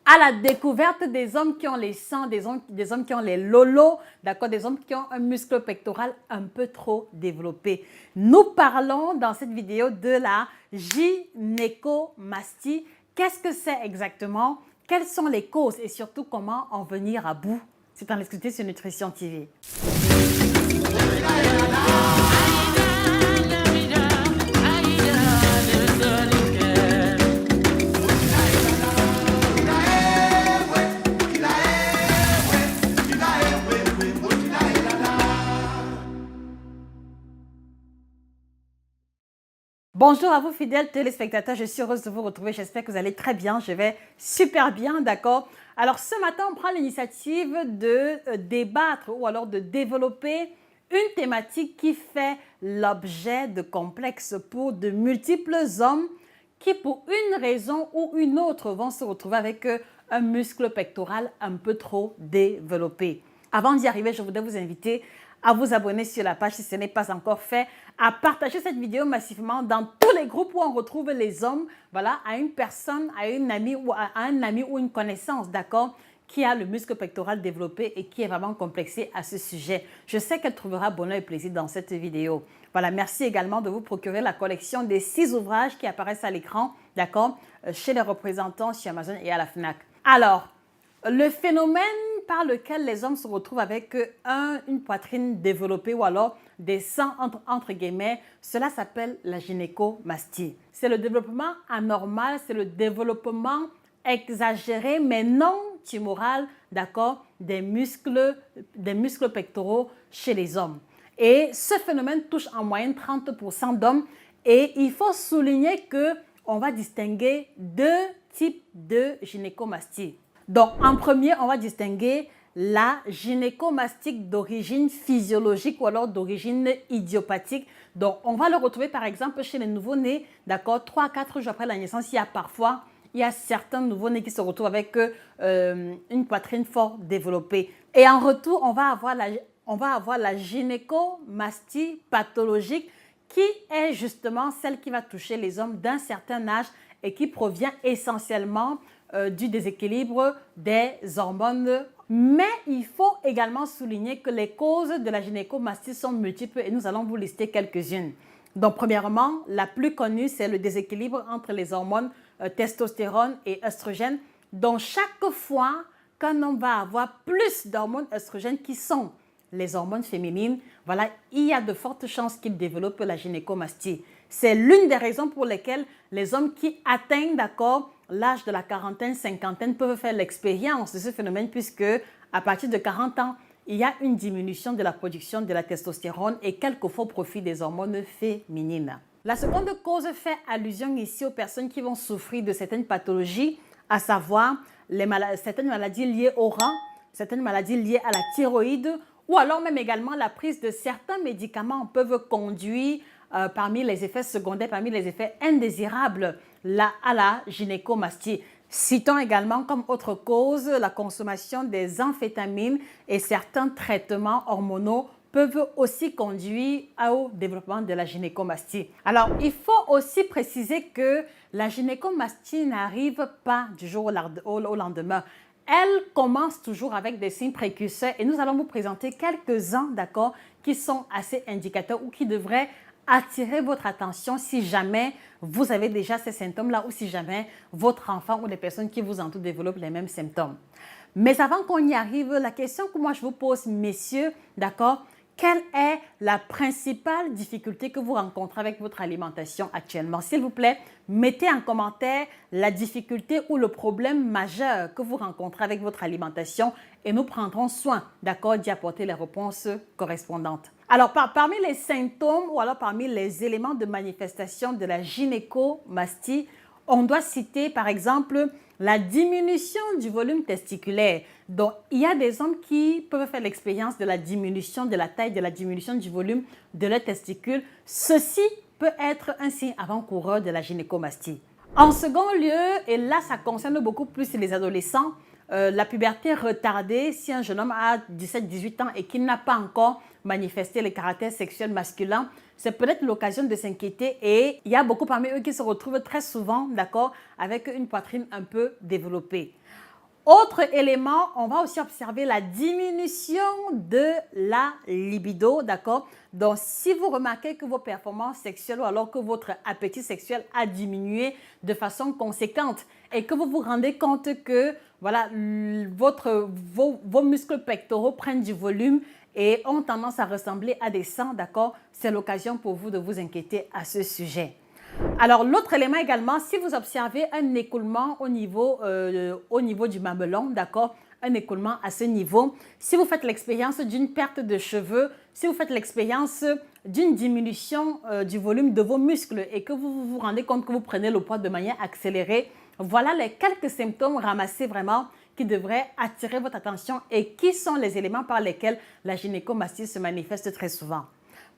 à la découverte des hommes qui ont les seins, des hommes qui ont les lolos, d'accord, des hommes qui ont un muscle pectoral un peu trop développé. Nous parlons dans cette vidéo de la gynécomastie. Qu'est-ce que c'est exactement? Quelles sont les causes et surtout comment en venir à bout? C'est en exclusivité sur Nutrition TV. Bonjour à vous fidèles téléspectateurs, je suis heureuse de vous retrouver, j'espère que vous allez très bien, je vais super bien, d'accord? Alors ce matin, on prend l'initiative de débattre ou alors de développer une thématique qui fait l'objet de complexes pour de multiples hommes qui pour une raison ou une autre vont se retrouver avec un muscle pectoral un peu trop développé. Avant d'y arriver, je voudrais vous inviter à vous abonner sur la page si ce n'est pas encore fait, à partager cette vidéo massivement dans tous les groupes où on retrouve les hommes, voilà, à une personne, à une amie ou à un ami ou une connaissance, d'accord, qui a le muscle pectoral développé et qui est vraiment complexé à ce sujet. Je sais qu'elle trouvera bonheur et plaisir dans cette vidéo. Voilà, merci également de vous procurer la collection des 6 ouvrages qui apparaissent à l'écran, d'accord, chez les représentants, chez Amazon et à la FNAC. Alors, le phénomène par lequel les hommes se retrouvent avec une poitrine développée ou alors des seins entre guillemets, cela s'appelle la gynécomastie. C'est le développement anormal, c'est le développement exagéré mais non tumoral, d'accord, des muscles pectoraux chez les hommes. Et ce phénomène touche en moyenne 30% d'hommes et il faut souligner qu'on va distinguer 2 types de gynécomastie. Donc, en premier, on va distinguer la gynécomastie d'origine physiologique ou alors d'origine idiopathique. Donc, on va le retrouver par exemple chez les nouveau-nés, d'accord, 3 à 4 jours après la naissance, il y a certains nouveau-nés qui se retrouvent avec une poitrine fort développée. Et en retour, on va avoir la gynécomastie pathologique qui est justement celle qui va toucher les hommes d'un certain âge et qui provient essentiellement du déséquilibre des hormones. Mais il faut également souligner que les causes de la gynécomastie sont multiples et nous allons vous lister quelques-unes. Donc, premièrement, la plus connue, c'est le déséquilibre entre les hormones testostérone et œstrogène. Donc, chaque fois qu'un homme va avoir plus d'hormones œstrogènes qui sont les hormones féminines, voilà, il y a de fortes chances qu'il développe la gynécomastie. C'est l'une des raisons pour lesquelles les hommes qui atteignent, d'accord, l'âge de la quarantaine, cinquantaine peuvent faire l'expérience de ce phénomène puisque à partir de 40 ans, il y a une diminution de la production de la testostérone et quelquefois au profit des hormones féminines. La seconde cause fait allusion ici aux personnes qui vont souffrir de certaines pathologies, à savoir certaines maladies liées au rein, certaines maladies liées à la thyroïde ou alors même également la prise de certains médicaments peuvent conduire parmi les effets secondaires, parmi les effets indésirables à la gynécomastie. Citons également comme autre cause la consommation des amphétamines et certains traitements hormonaux peuvent aussi conduire au développement de la gynécomastie. Alors, il faut aussi préciser que la gynécomastie n'arrive pas du jour au lendemain. Elle commence toujours avec des signes précurseurs et nous allons vous présenter quelques-uns, d'accord, qui sont assez indicateurs ou qui devraient attirer votre attention si jamais vous avez déjà ces symptômes-là ou si jamais votre enfant ou les personnes qui vous entourent développent les mêmes symptômes. Mais avant qu'on y arrive, la question que moi je vous pose, messieurs, d'accord, quelle est la principale difficulté que vous rencontrez avec votre alimentation actuellement? S'il vous plaît, mettez en commentaire la difficulté ou le problème majeur que vous rencontrez avec votre alimentation et nous prendrons soin, d'accord, d'y apporter les réponses correspondantes. Alors, parmi les symptômes ou alors parmi les éléments de manifestation de la gynécomastie, on doit citer par exemple la diminution du volume testiculaire. Donc, il y a des hommes qui peuvent faire l'expérience de la diminution de la taille, de la diminution du volume de leurs testicules. Ceci peut être un signe avant-coureur de la gynécomastie. En second lieu, et là ça concerne beaucoup plus les adolescents, la puberté retardée, si un jeune homme a 17-18 ans et qu'il n'a pas encore manifesté le caractère sexuel masculin, c'est peut-être l'occasion de s'inquiéter et il y a beaucoup parmi eux qui se retrouvent très souvent, d'accord, avec une poitrine un peu développée. Autre élément, on va aussi observer la diminution de la libido, d'accord? Donc, si vous remarquez que vos performances sexuelles ou alors que votre appétit sexuel a diminué de façon conséquente et que vous vous rendez compte que voilà, vos muscles pectoraux prennent du volume et ont tendance à ressembler à des seins, d'accord? C'est l'occasion pour vous de vous inquiéter à ce sujet. Alors, l'autre élément également, si vous observez un écoulement au niveau du mamelon, d'accord, un écoulement à ce niveau, si vous faites l'expérience d'une perte de cheveux, si vous faites l'expérience d'une diminution du volume de vos muscles et que vous vous rendez compte que vous prenez le poids de manière accélérée, voilà les quelques symptômes ramassés vraiment qui devraient attirer votre attention et qui sont les éléments par lesquels la gynécomastie se manifeste très souvent.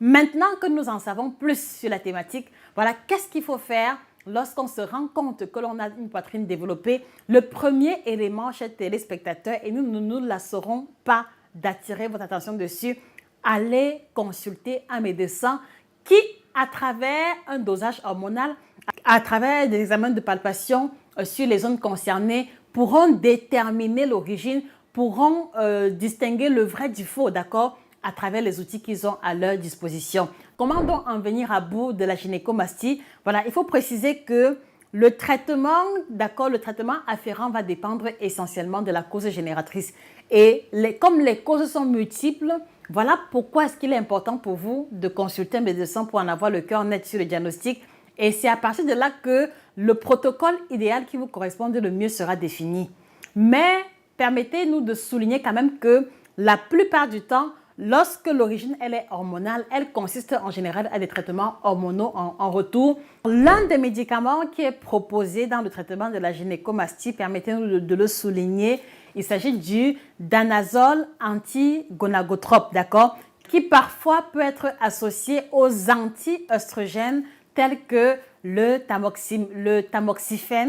Maintenant que nous en savons plus sur la thématique, voilà, qu'est-ce qu'il faut faire lorsqu'on se rend compte que l'on a une poitrine développée? Le premier élément, chers téléspectateurs, et nous ne nous lasserons pas d'attirer votre attention dessus, allez consulter un médecin qui, à travers un dosage hormonal, à travers des examens de palpation sur les zones concernées, pourront déterminer l'origine, pourront distinguer le vrai du faux, d'accord, à travers les outils qu'ils ont à leur disposition. Comment donc en venir à bout de la gynécomastie? Voilà, il faut préciser que le traitement, d'accord, le traitement afférent va dépendre essentiellement de la cause génératrice. Et comme les causes sont multiples, voilà pourquoi est-ce qu'il est important pour vous de consulter un médecin pour en avoir le cœur net sur le diagnostic. Et c'est à partir de là que le protocole idéal qui vous corresponde le mieux sera défini. Mais permettez-nous de souligner quand même que la plupart du temps, lorsque l'origine elle est hormonale, elle consiste en général à des traitements hormonaux en retour. L'un des médicaments qui est proposé dans le traitement de la gynécomastie, permettez-nous de le souligner, il s'agit du danazole antigonagotrope, d'accord, qui parfois peut être associé aux anti-œstrogènes tels que le tamoxifène,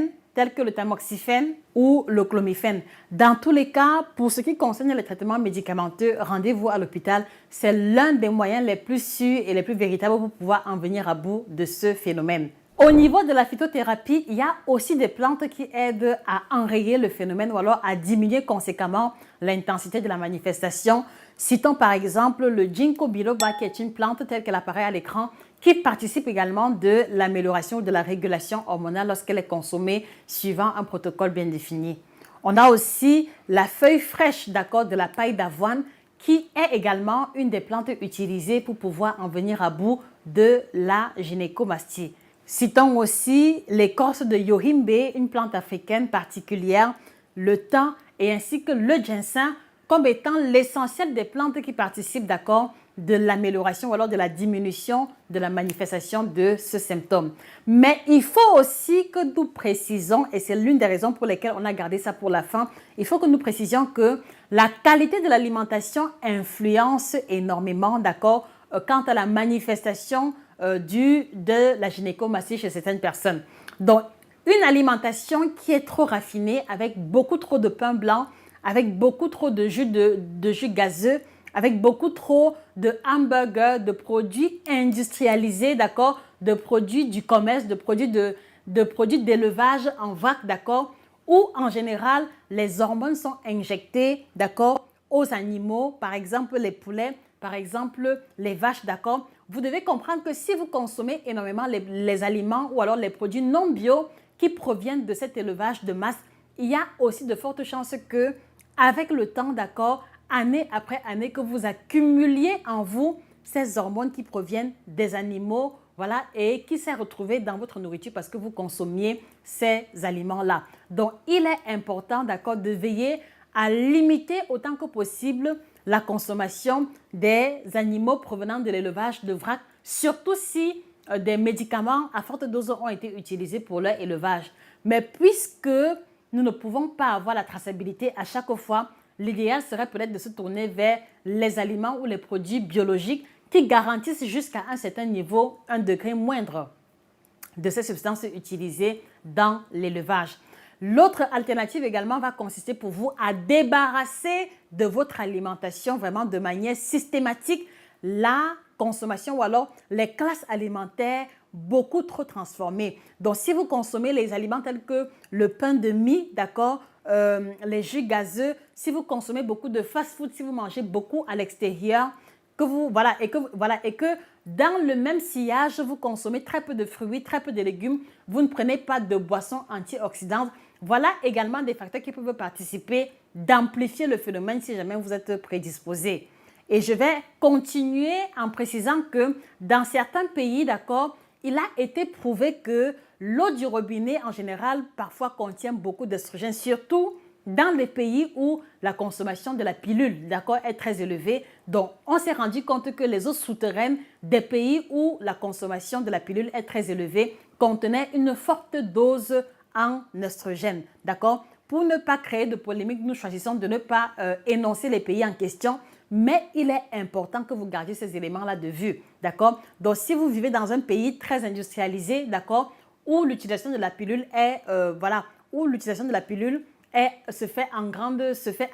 ou le clomifène. Dans tous les cas, pour ce qui concerne les traitements médicamenteux, rendez-vous à l'hôpital. C'est l'un des moyens les plus sûrs et les plus véritables pour pouvoir en venir à bout de ce phénomène. Au niveau de la phytothérapie, il y a aussi des plantes qui aident à enrayer le phénomène ou alors à diminuer conséquemment l'intensité de la manifestation. Citons par exemple le ginkgo biloba qui est une plante telle qu'elle apparaît à l'écran qui participe également de l'amélioration de la régulation hormonale lorsqu'elle est consommée suivant un protocole bien défini. On a aussi la feuille fraîche, d'accord, de la paille d'avoine qui est également une des plantes utilisées pour pouvoir en venir à bout de la gynécomastie. Citons aussi l'écorce de yorimbe, une plante africaine particulière, le thym et ainsi que le ginseng comme étant l'essentiel des plantes qui participent, d'accord, de l'amélioration ou alors de la diminution de la manifestation de ce symptôme. Mais il faut aussi que nous précisons, et c'est l'une des raisons pour lesquelles on a gardé ça pour la fin, il faut que nous précisions que la qualité de l'alimentation influence énormément, d'accord, quant à la manifestation de la gynécomastie chez certaines personnes. Donc, une alimentation qui est trop raffinée, avec beaucoup trop de pain blanc, avec beaucoup trop de jus gazeux, avec beaucoup trop de hamburgers, de produits industrialisés, d'accord, de produits du commerce, de produits d'élevage en vrac, d'accord, où en général les hormones sont injectées, d'accord, aux animaux, par exemple les poulets, par exemple les vaches, d'accord. Vous devez comprendre que si vous consommez énormément les aliments ou alors les produits non bio qui proviennent de cet élevage de masse, il y a aussi de fortes chances que, avec le temps, d'accord, année après année, que vous accumuliez en vous ces hormones qui proviennent des animaux, voilà, et qui s'est retrouvée dans votre nourriture parce que vous consommiez ces aliments-là. Donc, il est important, d'accord, de veiller à limiter autant que possible la consommation des animaux provenant de l'élevage de vrac, surtout si des médicaments à forte dose ont été utilisés pour leur élevage. Mais puisque nous ne pouvons pas avoir la traçabilité à chaque fois, l'idéal serait peut-être de se tourner vers les aliments ou les produits biologiques qui garantissent jusqu'à un certain niveau, un degré moindre de ces substances utilisées dans l'élevage. L'autre alternative également va consister pour vous à débarrasser de votre alimentation vraiment de manière systématique la consommation ou alors les classes alimentaires beaucoup trop transformées. Donc, si vous consommez les aliments tels que le pain de mie, d'accord, les jus gazeux, si vous consommez beaucoup de fast-food, si vous mangez beaucoup à l'extérieur, et que dans le même sillage, vous consommez très peu de fruits, très peu de légumes, vous ne prenez pas de boissons antioxydantes. Voilà également des facteurs qui peuvent participer d'amplifier le phénomène si jamais vous êtes prédisposé. Et je vais continuer en précisant que dans certains pays, d'accord, il a été prouvé que l'eau du robinet en général parfois contient beaucoup d'œstrogènes, surtout dans les pays où la consommation de la pilule, d'accord, est très élevée. Donc, on s'est rendu compte que les eaux souterraines des pays où la consommation de la pilule est très élevée contenaient une forte dose en oestrogènes, d'accord. Pour ne pas créer de polémique, nous choisissons de ne pas énoncer les pays en question, mais il est important que vous gardiez ces éléments-là de vue, d'accord. Donc, si vous vivez dans un pays très industrialisé, d'accord, où l'utilisation de la pilule est, se fait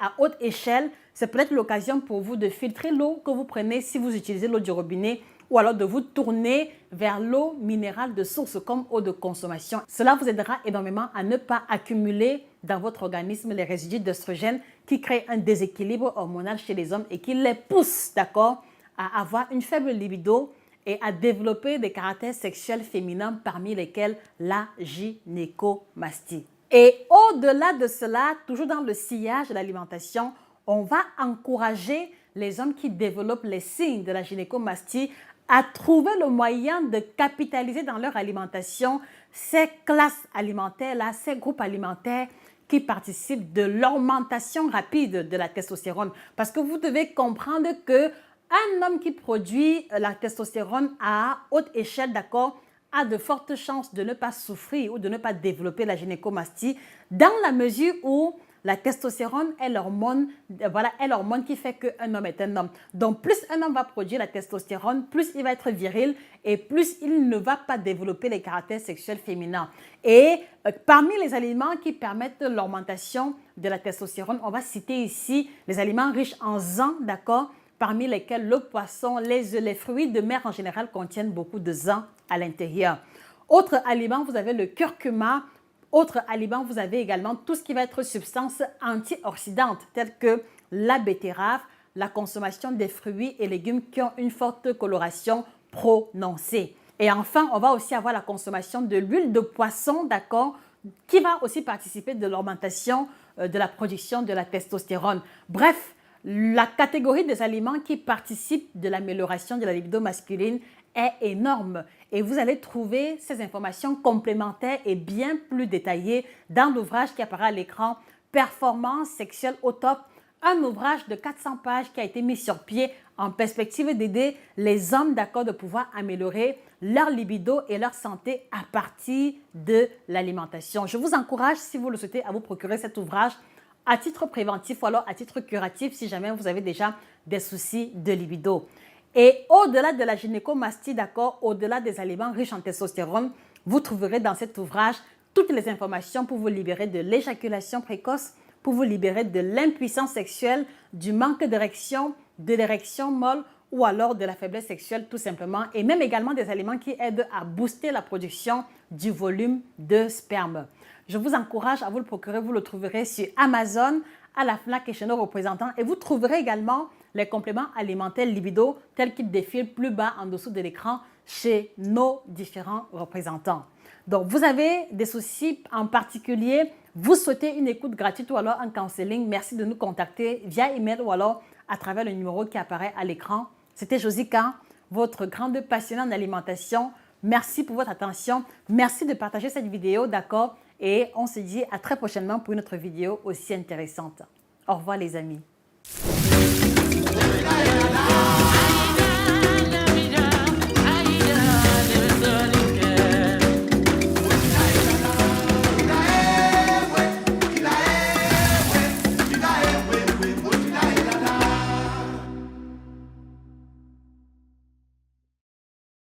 à haute échelle, c'est peut-être l'occasion pour vous de filtrer l'eau que vous prenez si vous utilisez l'eau du robinet ou alors de vous tourner vers l'eau minérale de source comme eau de consommation. Cela vous aidera énormément à ne pas accumuler dans votre organisme les résidus d'œstrogènes qui créent un déséquilibre hormonal chez les hommes et qui les poussent, d'accord, à avoir une faible libido et à développer des caractères sexuels féminins parmi lesquels la gynécomastie. Et au-delà de cela, toujours dans le sillage de l'alimentation, on va encourager les hommes qui développent les signes de la gynécomastie à trouver le moyen de capitaliser dans leur alimentation ces classes alimentaires-là, ces groupes alimentaires qui participent de l'augmentation rapide de la testostérone. Parce que vous devez comprendre qu'un homme qui produit la testostérone à haute échelle, d'accord, a de fortes chances de ne pas souffrir ou de ne pas développer la gynécomastie dans la mesure où la testostérone est l'hormone qui fait qu'un homme est un homme. Donc, plus un homme va produire la testostérone, plus il va être viril et plus il ne va pas développer les caractères sexuels féminins. Et parmi les aliments qui permettent l'augmentation de la testostérone, on va citer ici les aliments riches en zinc, d'accord, parmi lesquels le poisson, les œufs, les fruits de mer en général contiennent beaucoup de zinc à l'intérieur. Autre aliment, vous avez le curcuma. Autre aliment, vous avez également tout ce qui va être substances antioxydantes, telles que la betterave, la consommation des fruits et légumes qui ont une forte coloration prononcée. Et enfin, on va aussi avoir la consommation de l'huile de poisson, d'accord, qui va aussi participer de l'augmentation de la production de la testostérone. Bref, la catégorie des aliments qui participent de l'amélioration de la libido masculine est énorme et vous allez trouver ces informations complémentaires et bien plus détaillées dans l'ouvrage qui apparaît à l'écran « Performance sexuelle au top », un ouvrage de 400 pages qui a été mis sur pied en perspective d'aider les hommes d'accord de pouvoir améliorer leur libido et leur santé à partir de l'alimentation. Je vous encourage, si vous le souhaitez, à vous procurer cet ouvrage à titre préventif ou alors à titre curatif si jamais vous avez déjà des soucis de libido. Et au-delà de la gynécomastie, d'accord, au-delà des aliments riches en testostérone, vous trouverez dans cet ouvrage toutes les informations pour vous libérer de l'éjaculation précoce, pour vous libérer de l'impuissance sexuelle, du manque d'érection, de l'érection molle ou alors de la faiblesse sexuelle tout simplement, et même également des aliments qui aident à booster la production du volume de sperme. Je vous encourage à vous le procurer, vous le trouverez sur Amazon, à la FNAC et chez nos représentants, et vous trouverez également les compléments alimentaires libido tels qu'ils défilent plus bas en dessous de l'écran chez nos différents représentants. Donc, vous avez des soucis en particulier, vous souhaitez une écoute gratuite ou alors un counseling, merci de nous contacter via email ou alors à travers le numéro qui apparaît à l'écran. C'était Josica, votre grande passionnée en alimentation. Merci pour votre attention. Merci de partager cette vidéo, d'accord? Et on se dit à très prochainement pour une autre vidéo aussi intéressante. Au revoir les amis.